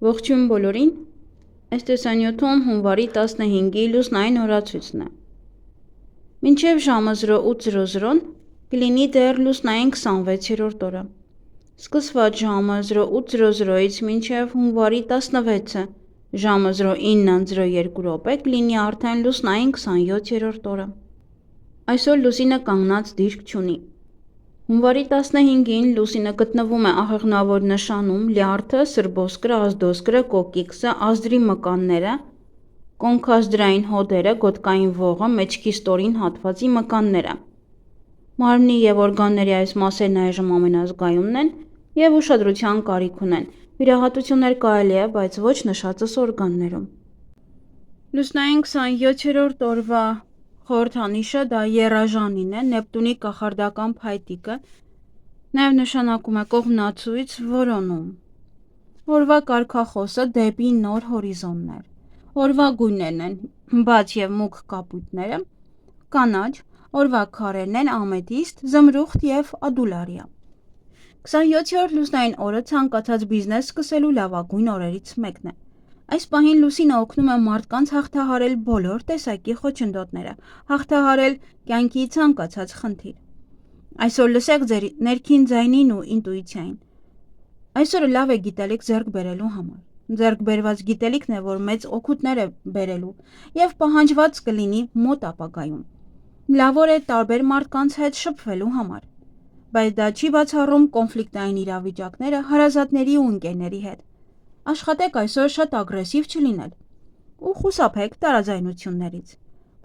Ողջույն բոլորին, այս տեսանյութում հունվարի 15-ի լուսնային օրացույցն է։ Մինչև ժամը 08:00 կլինի դեռ լուսնային 26-րդ օրը։ Սկսված ժամը 08:00-ից մինչև հունվարի 16-ը ժամը 09:02 կլինի արդեն լուսնային 27-րդ օրը։ Այսօր լուսինը կանգնած դիրք չունի։ Հունվարի 15-ին լուսինը գտնվում է աղեղնավոր նշանում լյարդը, սրբոսկրը, ազդոսկրը, կոկիկսը, ազդրի մկանները, կոնքազդրային հոդերը, գոտկային ողը, մեջքի ստորին հատվածի մկանները։ Մարմնի և օրգանների այս մասերն այժմ ամենազգայունն են և ուշադրության կարիք ունեն։ Վիրահատություններ կարելի է, բայց ոչ նշածս օրգաններում։ Լուսնային 27-րդ օրվա խորհրդանիշը դա եռաժանին է, Նեպտունի կախարդական փայտիկը, նաև նշանակում է կողմնացույց, որոնում։ Օրվա կարգախոսը դեպի նոր հորիզոններ։ Օրվա գույներն են բաց և մուգ կապույտները, կանաչ, օրվա քարերն են ամեթիստ, զմրուխտ և ադուլարիա։ 27-րդ լուսնային օրը ցանկացած բիզնես սկսելու լավագույն օրերից մեկն է։ Այս պահին լուսինը օգնում է մարդկանց հաղթահարել բոլոր տեսակի խոչընդոտները, հաղթահարել կյանքի ցանկացած խնդիր։ Այսօր լսեք ձեր ներքին ձայնին ու ինտուիցիային։ Այսօրը լավ է գիտելիք ձեռք բերելու համար։ Ձեռք բերված գիտելիքն է, որ մեծ օգուտներ է բերելու և պահանջված կլինի մոտ ապագայում։ Լավ օր է տարբեր մարդկանց հետ շփվելու համար, բայց դա չի բացառում կոնֆլիկտային իրավիճակները հարազատների ու ընկերների հետ։ Աշխատեք այսօր շատ ագրեսիվ չլինել ու խուսափեք տարաձայնություններից։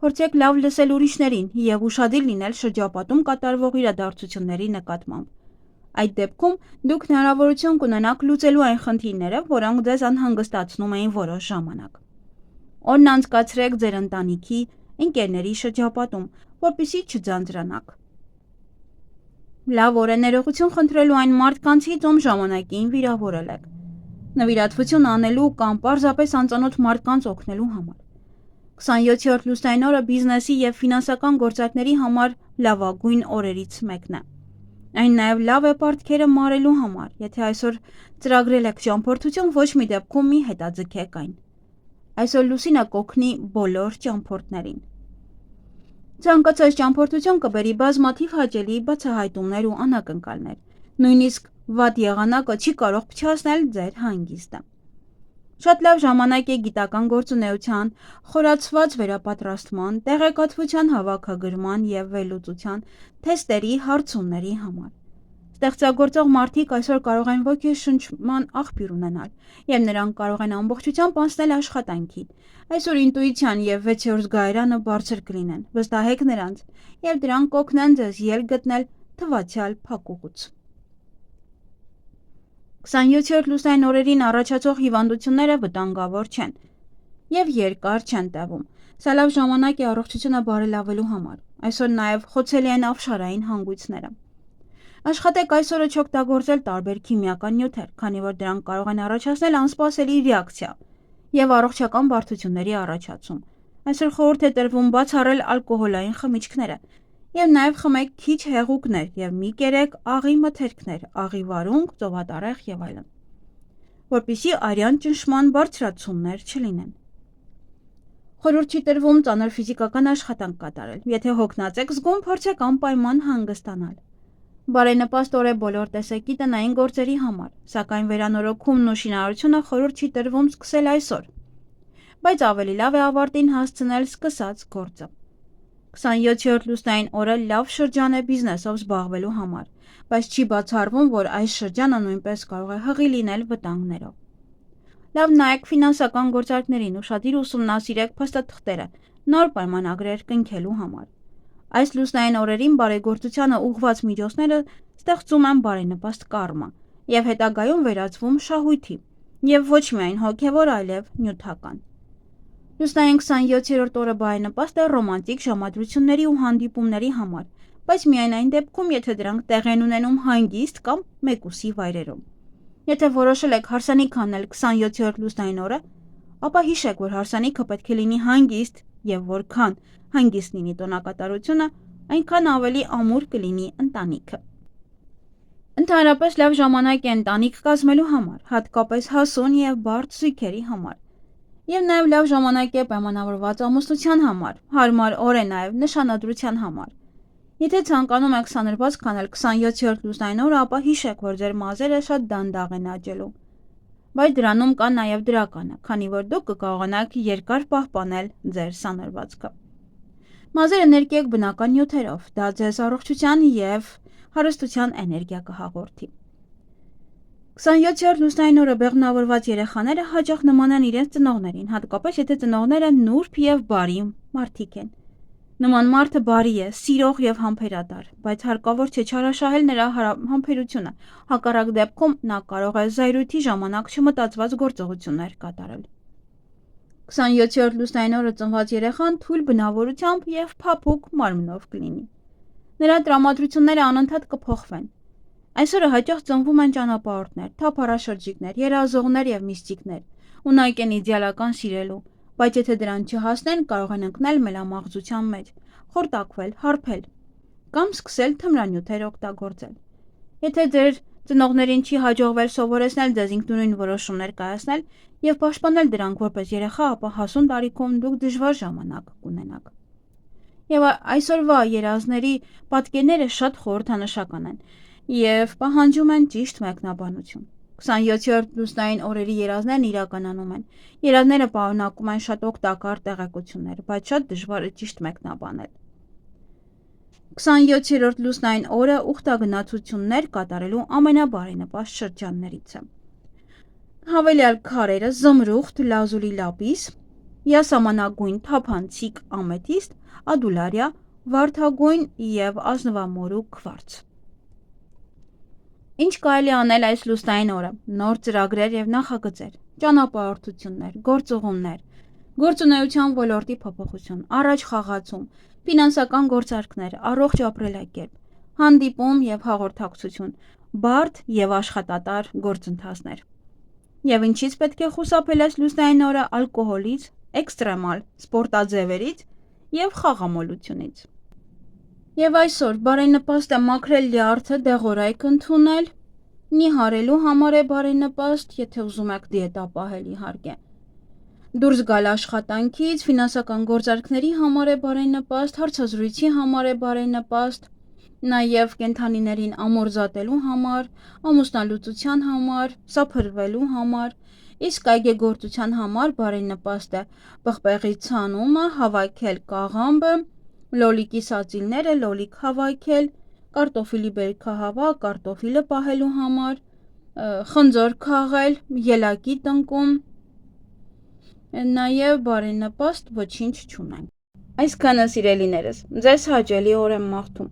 Փորձեք լավ լսել ուրիշներին և ուշադիր լինել շրջապատում կատարվող իրադարձությունների նկատմամբ։ Այդ դեպքում դուք հնարավորություն կունենաք լուծելու այն խնդիրները, որոնք ձեզ անհանգստացնում էին որոշ ժամանակ։ Օրն անցկացրեք ձեր ընտանիքի, ընկերների շրջապատում, որպեսզի չձանձրանաք։ Լավ օր է ներողություն խնդրելու այն մարդկանցից, ում ժամանակին վիրավորել եք, նվիրատվություն անելու կամ պարզապես անծանոթ մարդկանց օգնելու համար։ 27-րդ լուսնային օրը բիզնեսի և ֆինանսական գործարքների համար լավագույն օրերից մեկն է։ Այն նաև լավ է պարտքերը մարելու համար, եթե այսօր ծրագրել եք ճամփորդություն, ոչ մի դեպքում մի հետաձգեք այն։ Այսօր լուսինը կօգնի բոլոր ճամփորդներին։ Ցանկացած ճամփորդություն կբերի բազմաթիվ հաճելի բացահայտումներ ու անակնկալներ։ Նույնիսկ վատ եղանակը չի կարող փչացնել ձեր հանգիստը։ Շատ լավ ժամանակ է գիտական գործունեության, խորացված վերապատրաստման, տեղեկատվության հավաքագրման և վերլուծության, թեստերի, հարցումների համար։ Ստեղծագործող մարդիկ այսօր կարող են ոգեշնչման աղբյուր ունենալ, և նրանք կարող են ամբողջությամբ անցնել աշխատանքին։ Այսօր ինտուիցիան և 6-րդ զգայարանը բարձր կլինեն, վստահեք նրանց, և դրանք կօգնեն ձեզ ելք գտնել թվացյալ փակուղուց։ 27-րդ լուսնային օրերին առաջացող հիվանդությունները վտանգավոր չեն և երկար չեն տևում։ Սա լավ ժամանակ է առողջությունը բարելավելու համար։ Այսօր նաև խոցելի են ապշարային հանգույցները։ Աշխատեք այսօրը չօգտագործել տարբեր քիմիական նյութեր, քանի որ դրանք կարող են առաջացնել անսպասելի ռեակցիա և առողջական բարդությունների առաջացում։ Այսօր խորհուրդ է տրվում բացառել ալկոհոլային խմիչքները և նաև խմեք քիչ հեղուկներ և մի կերեք աղի մթերքներ, աղի վարունգ, ծովատառեխ և այլն, որպեսզի արյան ճնշման բարձրացումներ չլինեն։ Խորհուրդ չի տրվում ծանր ֆիզիկական աշխատանք կատարել։ Եթե հոգնած եք զգում, փորձեք անպայման հանգստանալ։ Բարենպաստ օր է բոլոր տեսակի տնային գործերի համար, սակայն վերանորոգումն ու շինարարությունը խորհուրդ չի տրվում սկսել այսօր, բայց ավելի լավ է ավարտին հասցնել սկսած գործը։ 27-րդ լուսնային օրը լավ շրջան է բիզնեսով զբաղվելու համար, բայց չի բացառվում, որ այս շրջանը նույնպես կարող է հղի լինել վտանգներով։ Լավ նայեք ֆինանսական գործարքներին, ուշադիր ուսումնասիրեք փաստաթղթերը, նոր պայմանագրեր կնքելու համար։ Այս լուսնային օրերին բարեգործությանը ուղղված միջոցները ստեղծում են բարենպաստ կարմա և հետագայում վերածվում շահույթի, և ոչ միայն հոգևոր, այլև նյութական։ Լուսնային 27-րդ օրը բարենպաստ է ռոմանտիկ ժամադրությունների ու հանդիպումների համար, բայց միայն այն դեպքում, եթե դրանք տեղի են ունենում հանգիստ կամ մեկուսի վայրերում։ Եթե որոշել եք հարսանիք անել 27-րդ լուսնային օրը, ապա հիշեք, որ հարսանիքը պետք է լինի հանգիստ և որքան հանգիստ լինի տոնակատարությունը, այնքան ավելի ամուր կլինի ընտանիքը։ Ընդհանրապես լավ ժամանակ է ընտանիք կազմելու համար, հատկապես հասուն և բարդ զույգերի համար։ Եվ նաև լավ ժամանակ է պայմանավորված ամուսնության համար, հարմար օր է նաև նշանադրության համար։ Եթե ցանկանում եք սանրվածք քանել 27-րդ լուսնային օրը, ապա հիշեք, որ ձեր մազերը շատ դանդաղ են աճելու։ Բայց դրանում կա նաև դրականը, քանի որ դուք կկարողանաք երկար պահպանել ձեր սանրվածքը։ Մազերը ներկեք բնական նյութերով, դա ձեզ առողջության և հարստության էներգիա կհաղորդի։ 27-րդ լուսնային օրը բեղմնավորված երեխաները հաճախ նման են իրենց ծնողներին, հատկապես եթե ծնողները նուրբ և բարի մարդիկ են։ Նման մարդը բարի է, սիրող և համբերատար, բայց հարկավոր չէ չարաշահել նրա համբերությունը, հակառակ դեպքում նա կարող է զայրույթի ժամանակ չմտածված գործողություններ կատարել։ 27-րդ լուսնային օրը ծնված երեխան թույլ բնավորությամբ և փափուկ մարմնով կլինի։ Նրա տրամադրությունները անընդհատ կփոխվեն։ Այսօրը հաճախ ծնվում են ճանապարհորդներ, թափառաշրջիկներ, երազողներ և միստիկներ, ունակ են իդեալական սիրելու, բայց եթե դրան չհասնեն, կարող են ընկնել մելամաղձության մեջ, խորտակվել, հարբել կամ սկսել թմրանյութեր օգտագործել։ Եթե ձեր ծնողներին չի հաջողվել սովորեցնել ձեզ ինքնուրույն որոշումներ կայացնել և պաշտպանել դրանք որպես երեխա, ապա հասուն տարիքում դուք դժվար ժամանակ կունենաք։ Եվ այսօրվա երազների պատկերները շատ խորհրդանշական են և պահանջում են ճիշտ մեկնաբանություն։ 27-րդ լուսնային օրերի երազներն իրականանում են։ Երազները պարունակում են շատ օգտակար տեղեկություններ, բայց շատ դժվար է ճիշտ մեկնաբանել։ 27-րդ լուսնային օրը ուխտագնացություններ կատարելու ամենաբարենպաստ շրջաններից է։ Հավելյալ քարերը՝ զմրուխտ, լազուլի լապիս, յասամանագույն թափանցիկ ամեթիստ, ադուլարիա, վարդագույն և ազնվամորու քվարց։ Ինչ կարելի անել այս լուսնային օրը։ Նոր ծրագրեր և նախագծեր, ճանապարհորդություններ, գործուղումներ, գործունեության ոլորտի փոփոխություն, առաջ խաղացում, ֆինանսական գործարքներ, առողջ ապրելակերպ, հանդիպում և հաղորդակցություն, բարդ և աշխատատար գործընթացներ։ Եվ ինչից պետք է խուսափել այս լուսնային օրը՝ ալկոհոլից, էքստրեմալ սպորտաձևերից և խաղամոլությունից։ Եվ այսօր բարենպաստ է մաքրել լյարդը, դեղորայք ընդունել, նիհարելու համար է բարենպաստ, եթե ուզում եք դիետա պահել իհարկե։ Դուրս գալ աշխատանքից, ֆինանսական գործարքների համար է բարենպաստ, հարցազրույցի համար է բարենպաստ, նաև կենդանիներին ամորձատելու համար, ամուսնալուծության համար, սափրվելու համար, իսկ այգեգործության համար բարենպաստ է պղպեղի ցանումը, հավաքել կաղամբը, լոլիկի սածիլները, լոլիկ հավաքել, կարտոֆիլի բերքահավաք, կարտոֆիլը պահելու համար, խնձոր քաղել, ելակի տնկում, նաև բարենպաստ ոչինչ չունենք։ Այսքանը սիրելիներս, ձեզ հաճելի օր եմ մաղթում։